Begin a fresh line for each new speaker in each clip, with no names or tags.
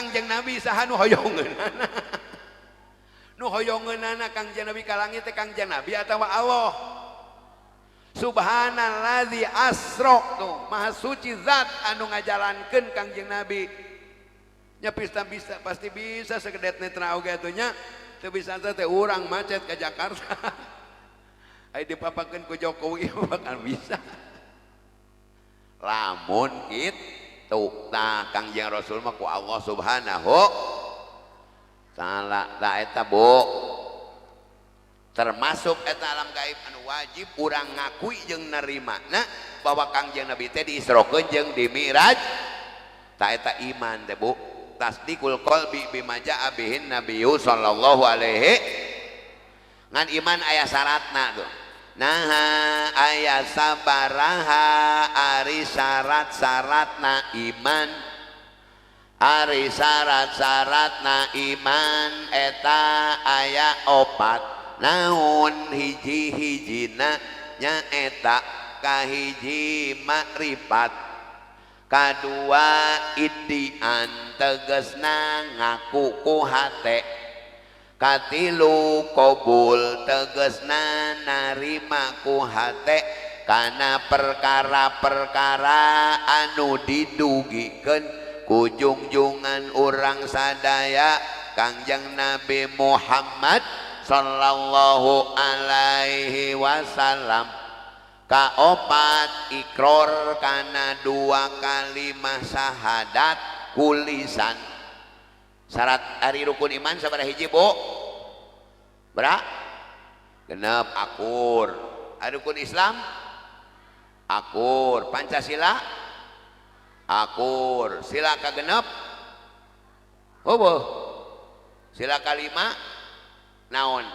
Kangjeng Nabi saha nu hoyongeunana nu hoyongeunana Kangjeng Nabi ka langit teh Kangjeng Nabi atawa Allah. Subhanalladzi asra tuh maha suci zat anu ngajalankeun Kangjeng Nabi nya bisa pasti bisa segedet netra oge atuh nya teu bisa teh urang macet ke Jakarta aya dipapakeun ku Jokowi bakal bisa lamun kitu tah Kangjeng Rasul mah ku Allah Subhanahu taala da eta bu termasuk eta alam gaib anu wajib urang ngakui jeung narimana bahwa Kangjeng Nabi teh diisrokeun jeung di Mi'raj ta eta iman teh bu tasdikul qalbi bima jaa bihin nabiyyu sallallahu alaihi ngan iman aya syaratna tuh naha aya sabaraha ari syarat-syaratna iman ari syarat-syaratna iman eta aya opat naon hiji-hijina nyaeta kahiji makrifat kadua idian tegesna ngaku ku hate katilu qabul tegesna narima ku hate kana perkara-perkara anu didugikeun ku junjungan urang sadaya Kangjeng Nabi Muhammad sallallahu alaihi wasallam. Kaopat ikror kana dua kalimah syahadat kulisan. Syarat ari rukun iman sabaraha hiji bu? Bra? Genep akur. Ari rukun Islam? Akur. Pancasila? Akur. Sila kagenep? Heueuh. Sila kalima? Naon?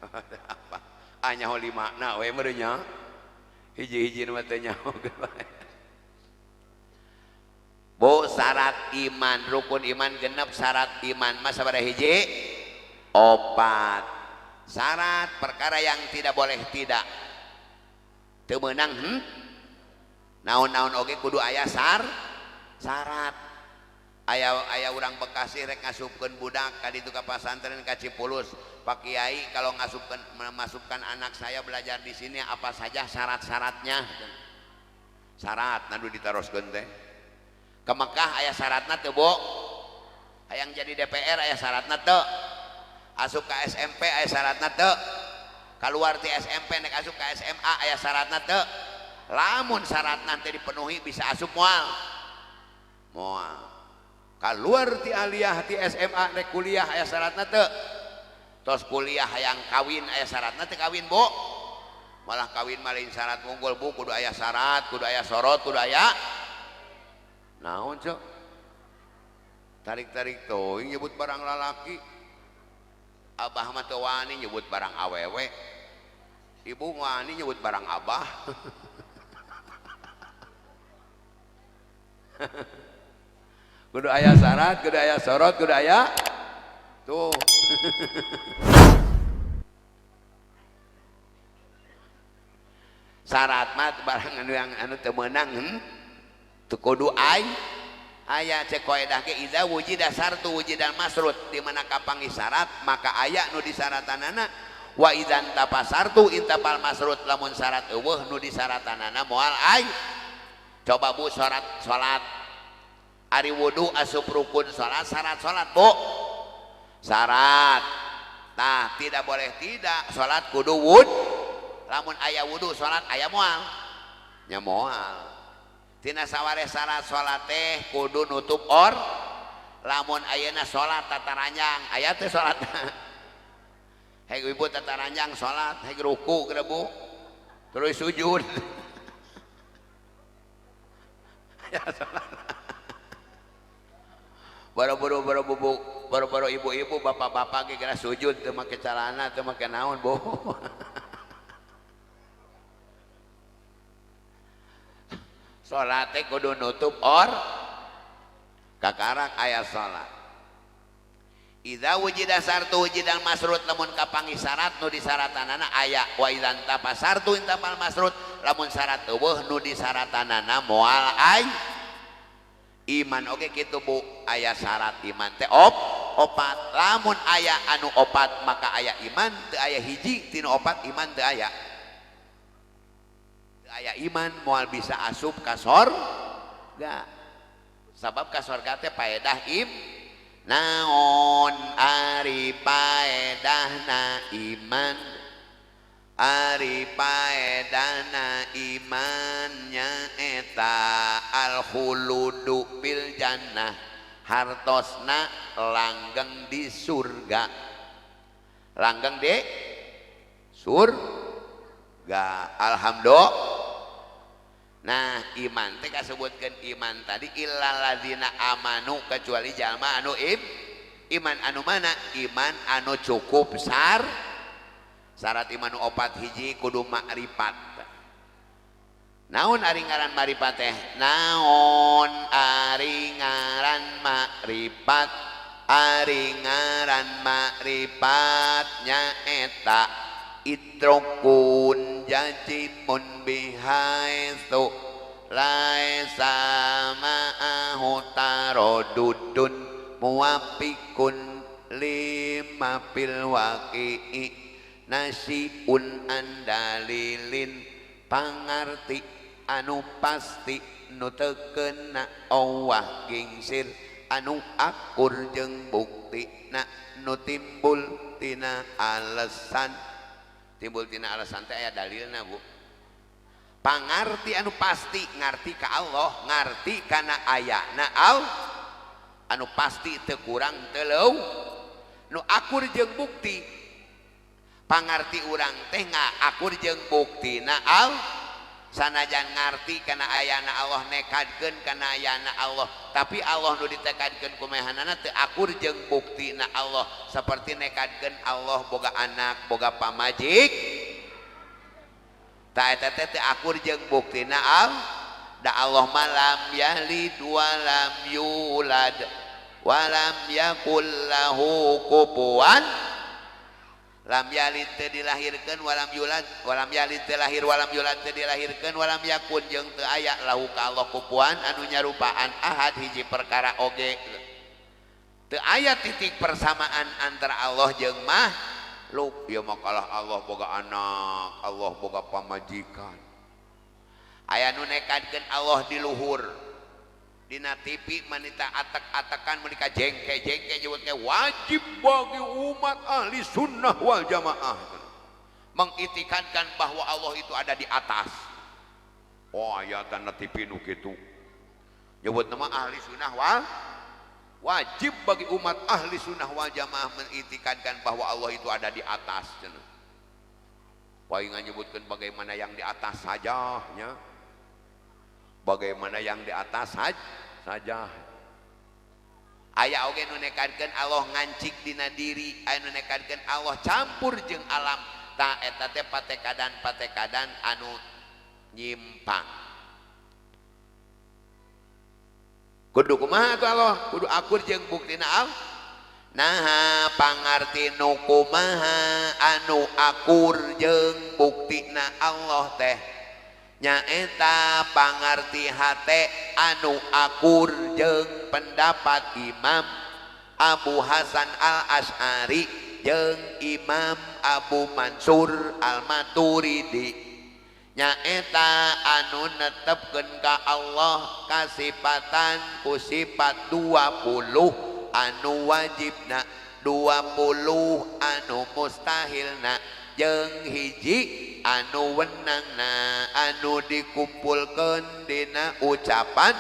Apa? Nyaho lima na we meureun nya. Hiji-hiji mah teh nyaho. Bu syarat iman rukun iman genep syarat iman mah sabaraha hiji? Opat. Syarat perkara yang tidak boleh tidak. Teu meunang naon-naon oge kudu aya syarat. Aya urang Bekasi rek ngasupkeun budak ka ditu ka pasantren ka Cipulus. Pak Kiai kalau memasukkan anak saya belajar di sini apa saja syarat-syaratnya? Syarat nadu ditaroskeun teh. Ke Mekah aya syaratna teu, Bu? Hayang jadi DPR aya syaratna teu? Asup ka SMP aya syaratna teu? Kaluar ti SMP nek asup ka SMA aya syaratna teu? Lamun syaratna teh dipenuhi bisa asup moal. Moal. Kaluar ti aliyah ti SMA nek kuliah aya syaratna teu? Tos kuliah hayang kawin aya syaratna teu kawin, Bu? Malah kawin mah lain syarat unggul, Bu, kudu aya syarat, kudu aya sorot, kudu aya naon cok? Tarik-tarik teuing nyebut barang lalaki. Abah mah teu wani nyebut barang awewe. Ibu wani nyebut barang abah. Kudu aya syarat, kudu aya sorot, kudu aya tuh. Syarat mah barang anu teu meunang teu kudu aya cek kaidah ge idza wujida syartu wujidal masrut di mana kapanggih syarat maka aya nu disaratanana wa idzan tapasartu intapal masrut lamun syarat eueuh nu disaratanana moal coba Bu salat ari wudu asup rukun salat syarat salat Bu syarat tah tidak boleh tidak salat kudu wud lamun aya wudu salat aya moal nya moal tina sawareh syarat salat teh kudu nutup lamun ayeuna salat tataranjang aya teh salat hege ibu tataranjang salat hege ruku geura Bu terus sujud ya salat boro-boro ibu-ibu bapak-bapak ge geura sujud teu make calana teu make naon Bu salat teh kudu nutup kakarak aya salat idza wujida sartu wujidal masrut lamun kapanggih syarat nu disaratanana aya wa idzan tapasartu intapal masrut lamun syarat eueuh nu disaratanana moal Iman oke gitu Bu, aya syarat iman teh opat. Lamun aya anu opat maka aya iman, teu aya hiji tinu opat iman teu aya. Teu aya iman moal bisa asup ka sorga. Sabab ka sorga teh paedah naon ari paedahna iman, ari paedahna imannya eta al khuludu fil jannah, hartosna langgeng di surga, langgeng di surga. Alhamdulillah. Nah iman teh kasebutkeun iman tadi illal ladzina amanu, kecuali jalma anu iman anu mana? Iman anu cukup syarat iman opat hiji kudu makrifat. Naon ari ngaran makrifat teh? Naon ari ngaran makrifat? Ari ngaran makrifat nyaeta idrokun jajimun bihaitu laisa ma'ahu tarodudun muwafikun lima fil waqi'i nasiun andalilin, pangarti anu pasti nu teu keuna owah gingsir, anu akur jeung buktina nu timbul tina alasan. Timbul tina alasan teh aya dalilna Bu. Pangarti anu pasti, ngarti ka Allah, ngarti kana ayana anu pasti teu kurang teu leuwih. Nu akur jeung bukti, pangarti urang teh ngaakur jeung buktina sanajan ngarti kana ayana Allah, nekadkeun kana ayana Allah, tapi Allah nu ditekadkeun kumahanana teu akur jeung buktina Allah, seperti nekadkeun Allah boga anak, boga pamajik, ta eta teh teu akur jeung buktina da Allah malam yalid walam yulad walam yakul lahu kufuwan. Lam yalid teu dilahirkeun, walam yulad, walam yalid teu lahir, walam yulad teu dilahirkeun, walam yakun jeung teu aya lahu ka Allah kufuwan anu nyarupaan ahad hiji perkara oge. Teu aya titik persamaan antara Allah jeung makhluk. Ya makalah Allah boga anak, Allah boga pamajikan. Aya nu nekadkeun Allah di luhur. Dina TV manita atak-atakan menika jengke-jengke nyebutnya wajib bagi umat ahli sunnah wal jamaah mengitikankan bahwa Allah itu ada di atas. Oh ayatan TV nu kitu nyebut nama ahli sunnah wal, wajib bagi umat ahli sunnah wal jamaah mengitikankan bahwa Allah itu ada di atas. Paling nyebutkan bagaimana yang di atas sajanya, bagaimana yang di atas saja. Aya oge nu nekadkeun Allah ngancik dina diri, aya nu nekadkeun Allah campur jeung alam. Ta eta teh patekadan anu nyimpang. Kudu kumaha atuh Allah? Kudu akur jeung buktina Allah. Nah pangarti nu kumaha anu akur jeung buktina Allah teh nyaeta pangarti hate anu akur jeung pendapat Imam Abu Hasan Al-Asy'ari jeung Imam Abu Mansur Al-Maturidi, nyaeta anu netepkeun ka Allah kasifatan ku sifat 20 anu wajibna, 20 anu mustahilna, jeung hiji anu wenangna anu dikumpulkeun dina ucapan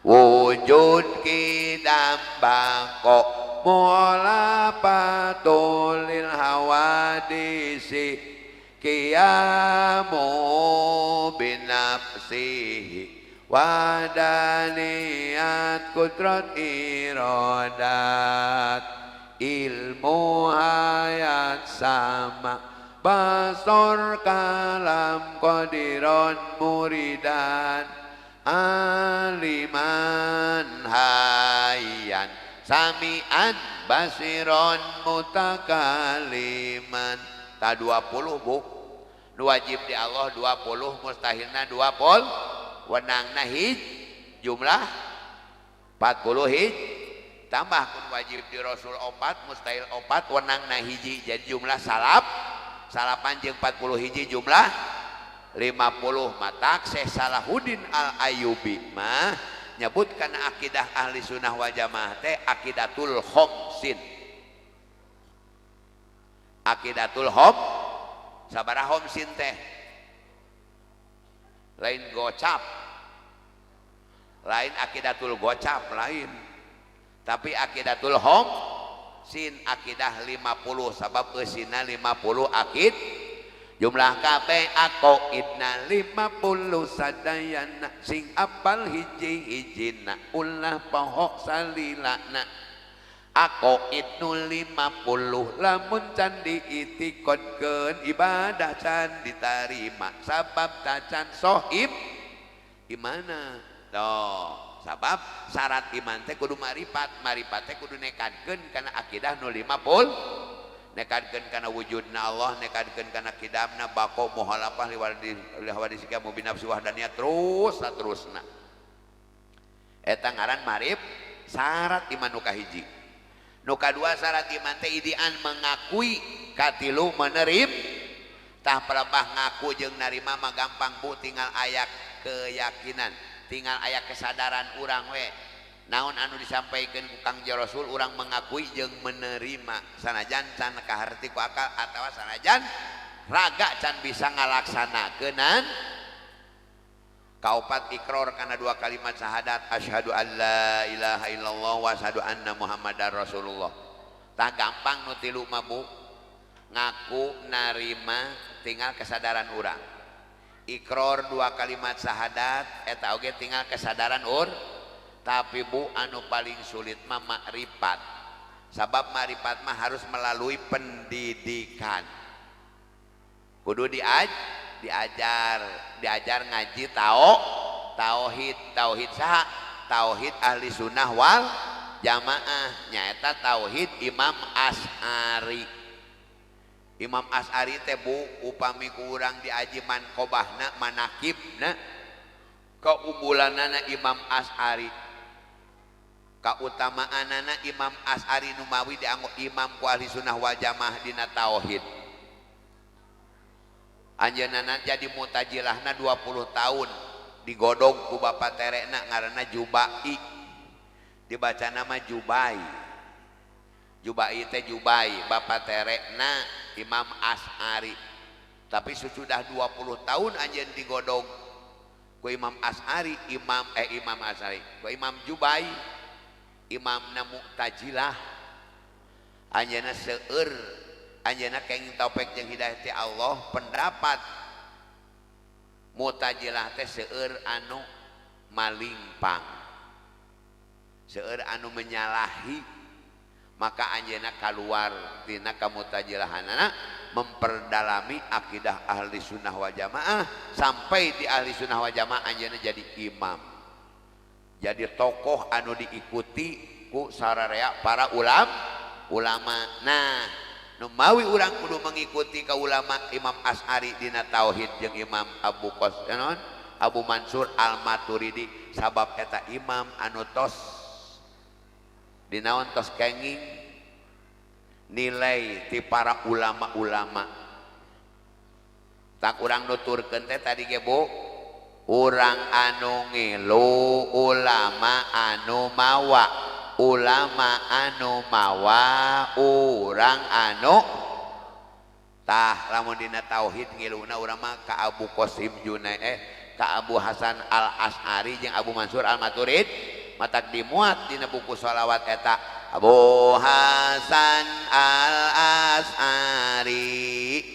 wujud kidam bako mulapatul lil hawadisi qiyamu binafsihi wadaniyat kudrat iradat ilmu hayat sama basor kalam qadiron muridan aliman hayyan sami'an basiron mutakaliman. Ta 20 Bu, nu wajib di Allah 20, mustahilna 20, wenangna jumlah tambah kun wajib di Rasul 4 mustahil 4 wenang na hiji jadi jumlah salapan jeung 40 hiji jumlah 50 matak Syekh Salahuddin Al-Ayyubi mah nyebutkan akidah ahli sunnah wal jamaah teh akidatul khomsin. Akidatul sabaraha khomsin teh lain gocap, lain akidatul gocap lain, tapi akidatul sin akidah 50 sabab eusina 50 akid jumlah kabeh aqaidna 50 sadayana sing apal hiji-hijina ulah pohok salilana aqaid nu 50 lamun can diitikadkeun ibadah can ditarima sabab tacan sohib imana toh sabab syarat iman teh kudu marifat teh kudu nekadkeun kana akidah nu 50 nekadkeun kana wujudna Allah nekadkeun kana kidamna baqo muhalafah liwadisika mubinafsi wahdaniyah terusna eta ngaran marif syarat iman nu kahiji. Nu kadua syarat iman teh idian mengakui katilu menerim tah pelebah ngaku jeung narima mah gampang bu tinggal aya keyakinan tinggal aya kesadaran urang we naon anu disampaikan ku Kangjeng Rasul urang mengakui jeung menerima sanajan can kaharti ku akal atawa sanajan raga can bisa ngalaksanakeun kaopat ikrar kana dua kalimat syahadat asyhadu an la ilaha illallah wa asyhadu anna muhammadar rasulullah tah gampang nu tilu mah bu ngaku narima tinggal kesadaran urang ikrar dua kalimat syahadat eta oge tinggal kesadaran tapi bu anu paling sulit mah makrifat sabab makrifat mah harus melalui pendidikan kudu diajar ngaji tauhid saha tauhid ahli sunnah wal jamaah nyaeta tauhid Imam Asy'ari teh bu upami kurang diaji mankobahna manakibna keunggulanana Imam Asy'ari kautamaanana Imam Asy'ari numawi dianggo imam ku ahli sunnah wal jamaah dina tauhid anjeunna jadi mutajilahna 20 tahun digodong ku bapa terekna ngaranna Jubai dibaca nama Jubai teh Jubai bapa terekna Imam Asy'ari tapi sudah 20 tahun anjeun digodong ku Imam Asy'ari ku Imam Jubai imamna Mu'tazilah anjeunna seueur anjeunna kenging taufik jeung hidayah ti Allah pendapat Mu'tazilah teh seueur anu malimpang seueur anu menyalahi maka anjeunna kaluar tina kamutazilahanana memperdalami akidah ahli sunnah wal jamaah sampai di ahli sunnah wal jamaah anjeunna jadi imam jadi tokoh anu diikuti ku sararea para ulama nah numawi urang kudu mengikuti ka ulama Imam Asy'ari dina tauhid jeung Imam Abu Mansur Al-Maturidi sabab eta imam anu tos dinaon tos kenging nilai ti para ulama-ulama tak urang nuturkeun teh tadi ge bu urang anu ngilu ulama anu mawa urang anu tah lamun dina tauhid ngiluna urang mah ka Abu Qasim ka Abu Hasan Al-Asy'ari jeung Abu Mansur Al-Maturid matak dimuat dina buku sholawat eta Abu Hasan Al-Asy'ari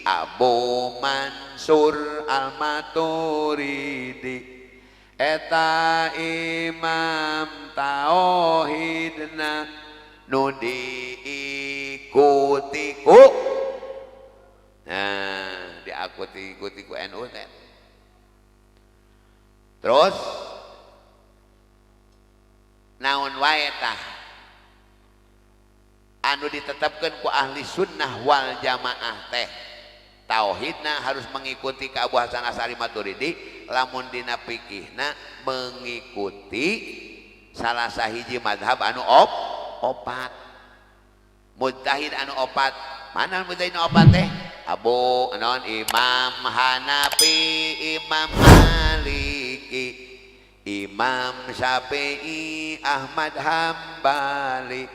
Abu Mansur Al-Maturidi eta imam tauhidna nu diikuti ku nah diikuti ku NU teh terus naon wae tah anu ditetapkeun ku ahli sunnah wal jamaah teh tauhidna harus mengikuti ka Abu Hasan Asy'ari Maturidi lamun dina fikihna mengikuti salah sahiji madhab anu opat. Mujtahid anu opat, mana mujtahid anu opat teh? Abu non Imam Hanafi, Imam Maliki, Imam Syafi'i, Ahmad Hambali.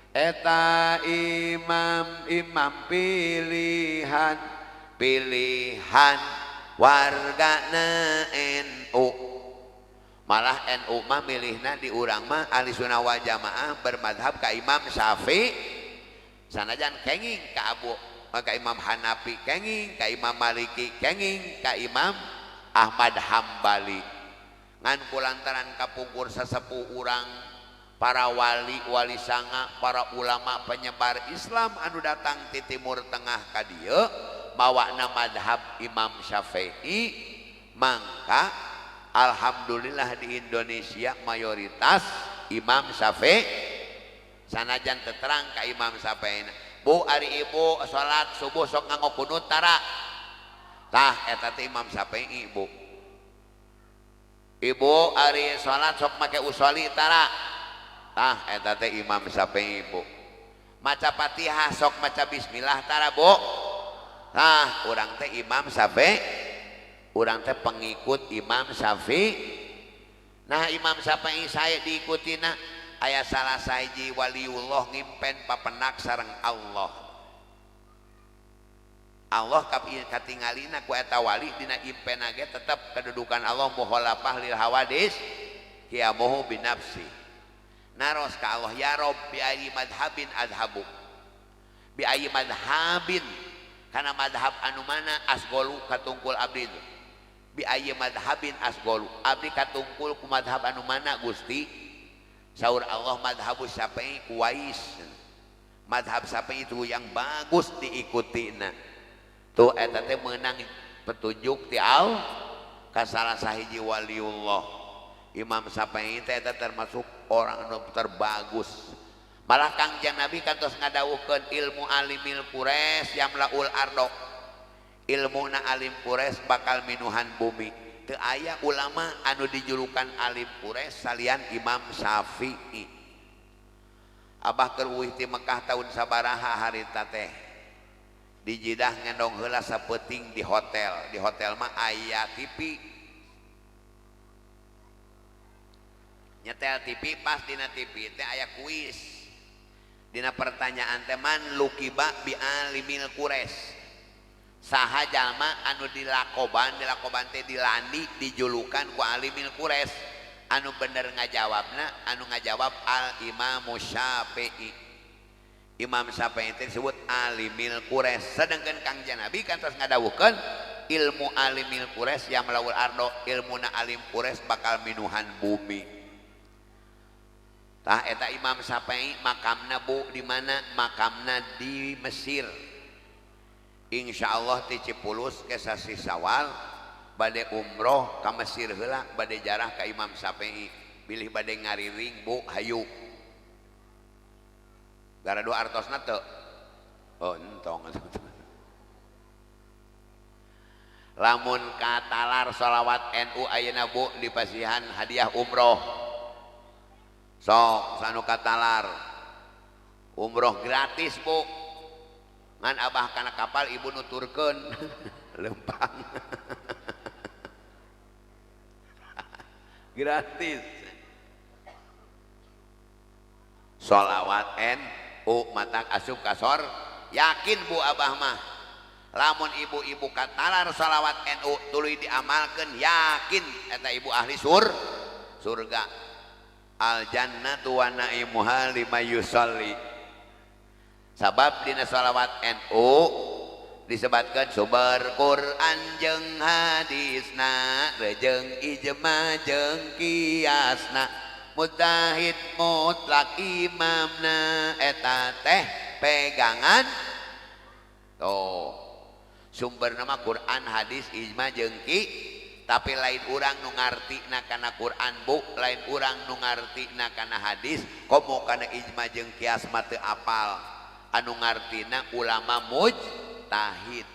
Eta imam pilihan wargana NU. Malah NU mah milihna di urang mah ahli sunnah wal jamaah bermadhab ka Imam Syafi'i, sanajan kenging ka Imam Hanafi, kenging ka Imam Maliki, kenging ka Imam Ahmad Hambali. Ngan kulantaran kapungkur sesepuh urang, para wali sanga, para ulama penyebar Islam anu datang di Timur Tengah ka dieu mawana madhab Imam Syafi'i, mangka alhamdulillah di Indonesia mayoritas Imam Syafi'i. Sanajan terang ka Imam Syafi'i, bu ari ibu salat subuh sok nganggo kunut tara, tah eta teh Imam Syafi'i. Ibu ari salat sok make usolli tara, tah eta teh Imam Syafi'i. Maca Fatihah sok maca bismillah tara bu, tah urang teh Imam Syafi'i, urang teh pengikut Imam Syafi'i. Nah Imam Syafi'i saya diikutina, aya salah sahiji waliullah ngimpen papenak sareng Allah. Allah katingalina ku eta wali dina impen ge tetep kedudukan Allah muholafah lil hawadis qiyamuhu binafsi. Naros ka Allah, ya Rob bi ayyi madhabin adhabu, bi ayyi madhabin, kana madhab anu mana asgolu katungkul abdi, bi ayyi madhabin asgolu, abdi katungkul ku madhab anu mana Gusti. Saur Allah, madhabus Syafi'i kuwais, madhab Syafi'i itu yang bagus diikutina. Tuh eta teh meunang petunjuk ti Allah ka salah sahiji waliullah. Imam Syafi'i teh eta termasuk orang anu terbagus. Malah Kangjeng Nabi kantos ngadawuhkeun ilmu alimil Quraisy yamlaul ardo, ilmuna alim Quraisy bakal minuhan bumi. Teu aya ulama anu dijulukan alim Quraisy salian Imam Syafi'i. Abah keur uwih ti Mekah tahun sabaraha harita teh di Jeddah ngendong heula sapeuting di hotel. Di hotel mah aya TV, nyetel TV, pas dina TV teh aya kuis. Dina pertanyaan teh man lukiba bi alimil Quraisy, saha jalma anu dilakoban teh dilandi dijulukan ku alimil Quraisy. Anu bener ngajawabna, anu ngajawab al Imam Syafi'i. Imam Syafi'i itu disebut alimil Quraisy. Sedangkan Kangjeng Nabi kantos ngadawuhkeun ilmu alimil Quraisy yang melawul ardo, ilmuna alim Quraisy bakal minuhan bumi. Tah eta Imam Syafi'i makamna bu di mana? Makamna di Mesir. Insyaallah ti Cipulus ke sasi Sawal bade umroh ka Mesir heula, bade jarah ka Imam Syafi'i. Bilih bade ngariring bu hayu. Gara dua artosna teu. Oh entong. Lamun katalar sholawat NU ayeuna bu di pasihan hadiah umroh. Sok sanu katalar umroh gratis bu. Ngan abah kana kapal ibu nuturkeun lempang. Gratis. Sholawat NU matak asup kasor, yakin bu abah mah lamun ibu-ibu katalar sholawat NU tuluy diamalkeun, yakin eta ibu ahli surga. Al jannatu wa naimuha lima yusolli. Sabab dina sholawat NU disebutkan sumber Quran jeung hadisna jeung ijma jeung kiasna. Mujtahid mutlak imamna eta teh pegangan tuh sumber nama Quran hadis ijma jeung ki, tapi lain urang nu ngartina kana Quran bu, lain urang nu ngartina kana hadis, komo kana ijma jeung kias mah teu apal. Anu ngartina ulama mujtahid.